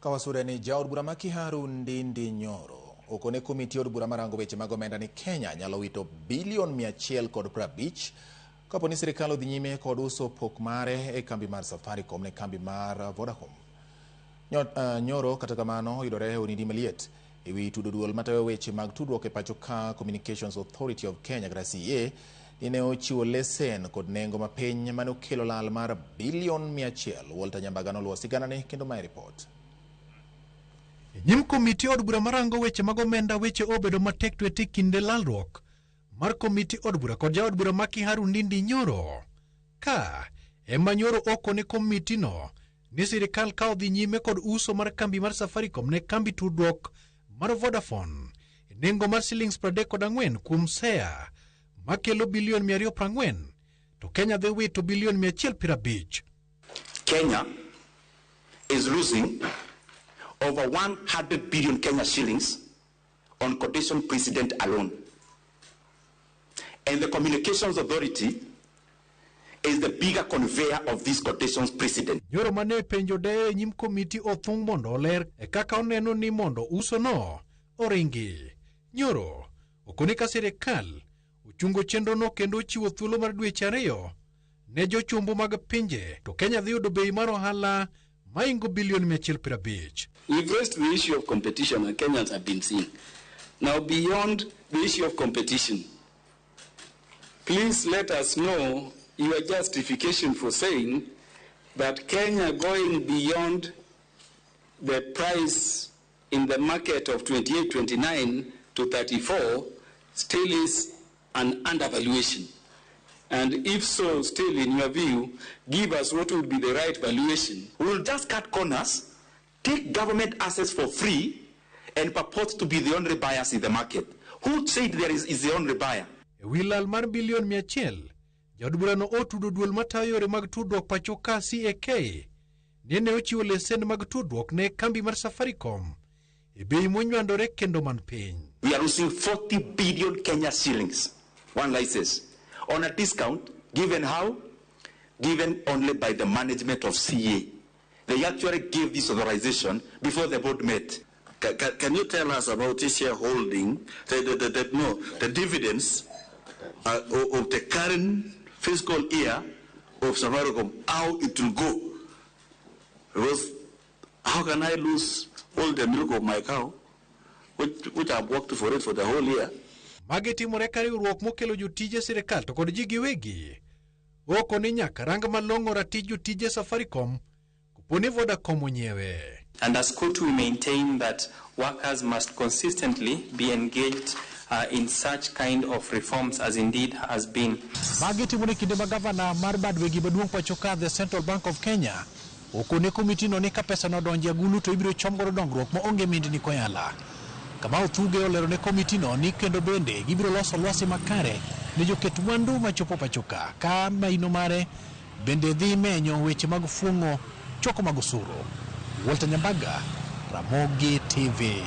Kawasure ni jaod bura ma Kiharu Ndindi Nyoro okone komiti od bura marango weche mag omenda ni Kenya nyalo wito bilion 150 kapo ni sirkal odhi nyime kod uso pok mare e kambi mar Safaricom ne kambi mar Vodacom. Nyoro kata kamano yudore onindi maliet ewi tudo duol matayo weche mag tudruok e pacho ka Communications Authority of Kenya (CA) ne ochiwo lesen kod nengo mapiny mane okelo lal mar bilion 100. Walter Nyambaga noluwo siganani kendo mae report. Nyim komiti od bura marango weche mag omenda weche obedo matek to e kinde lalruok mar komiti od bura kod jaod bura ma Kiharu Ndindi Nyoro ka ema Nyoro okone komiti no ni sirkal ka odhi nyime kod uso mar kambi mar Safaricom ne kambi tudruok mar Vodafone nengo mar shillings 34 kuom sea makelo bilion 240 to Kenya dhi wito bilion 150. Kenya is losing over 100 billion Kenya shillings on quotation precedent alone. And the Communications Authority is the bigger conveyor of these quotations precedent. Nyoro mane penjo de nyim komiti othung mondo oler e kaka oneno ni mondo uso no oringi. Nyoro okone ka sirkal ochungo chenro no kendo chiwo thuolo mar dweche 2 ne jochumbu mag pinje to Kenya dhi yudo bei mar ohala maingo bilion 150. We've raised the issue of competition and Kenyans have been seeing. Now beyond the issue of competition, please let us know your justification for saying that Kenya going beyond the price in the market of 28-29 to 34 still is an undervaluation. And if so, still in your view, give us what would be the right valuation. We will just cut corners, take government assets for free, and purport to be the only buyers in the market. Who said there is the only buyer? Wilal mar bilion 100, jaod bura no otudo duol matayo yore mag tudruok pacho ka CAK ne ochiwo lesen mag tudruok ne kambi mar Safaricom e bei monywandore kendo man piny. We are losing 40 billion Kenya shillings, one license, on a discount, given how? Given only by the management of CA. They actually gave this authorization before the board met. Can you tell us about this shareholding, the dividends of the current fiscal year of Safaricom, how it will go? Because how can I lose all the milk of my cow, which I've worked for it for the whole year? Mage timore ka riwruok mokelo jotije sirkal to kod ji giwegi oko ni nyaka rang malong'o ratij jotije Safaricom kuponi Vodacom onyiewe. And as court we maintain that workers must consistently be engaged in such kind of reforms as indeed has been. Mage timore kinde ma gavana mar Badwegi maduong' pacho ka the Central Bank of Kenya okone komiti no ni ka pesa no donje agulu to ibiro chom godo dongruok ma onge mindni koyala. Kama uthuge olero ne komiti no ni kendo bende gibiro loso lwasi makare ne joket mwandu machopo pachoka ka maino mare bende dhi menyo weche mag fungo choko mag osuru. Walter Nyambaga, Ramogi TV.